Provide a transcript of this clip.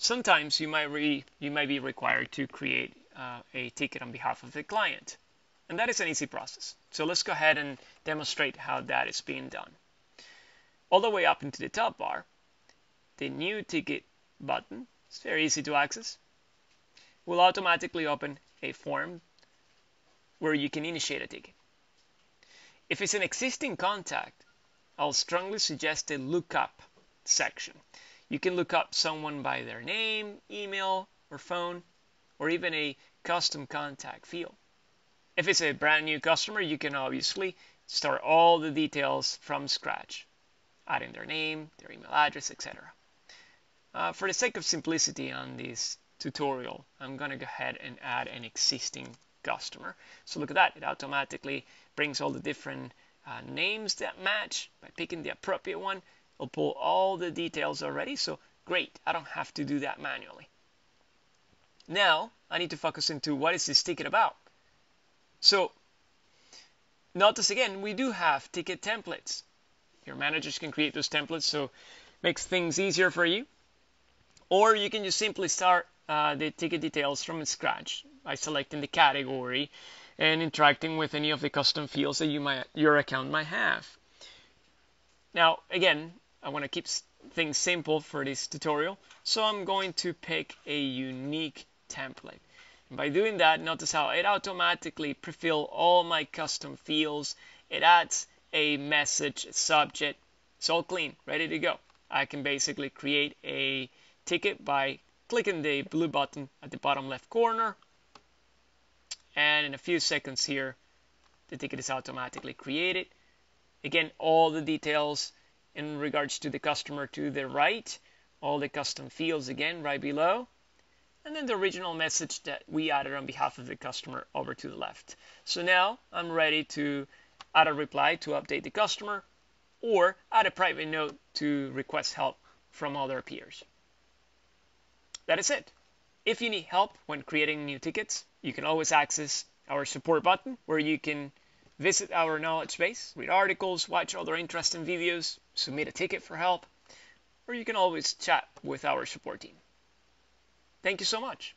sometimes you might be required to create a ticket on behalf of the client. And that is an easy process. So let's go ahead and demonstrate how that is being done. All the way up into the top bar, the New Ticket button, it's very easy to access, will automatically open a form where you can initiate a ticket. If it's an existing contact, I'll strongly suggest a lookup section. You can look up someone by their name, email, or phone, or even a custom contact field. If it's a brand new customer, you can obviously start all the details from scratch, adding their name, their email address, etc. For the sake of simplicity on this tutorial, I'm going to go ahead and add an existing customer. So look at that. It automatically brings all the different names that match. By picking the appropriate one, it'll pull all the details already. So great. I don't have to do that manually. Now, I need to focus into what is this ticket about. So notice again, we do have ticket templates. Your managers can create those templates, so it makes things easier for you. Or you can just simply start the ticket details from scratch by selecting the category and interacting with any of the custom fields that your account might have. Now, again, I want to keep things simple for this tutorial, so I'm going to pick a unique template. And by doing that, notice how it automatically pre-fills all my custom fields. It adds a message, a subject. It's all clean, ready to go. I can basically create a ticket by clicking the blue button at the bottom left corner, and in a few seconds here the ticket is automatically created. Again, all the details in regards to the customer to the right, all the custom fields again right below, and then the original message that we added on behalf of the customer over to the left. So now I'm ready to add a reply to update the customer, or add a private note to request help from other peers. That is it. If you need help when creating new tickets, you can always access our support button, where you can visit our knowledge base, read articles, watch other interesting videos, submit a ticket for help, or you can always chat with our support team. Thank you so much.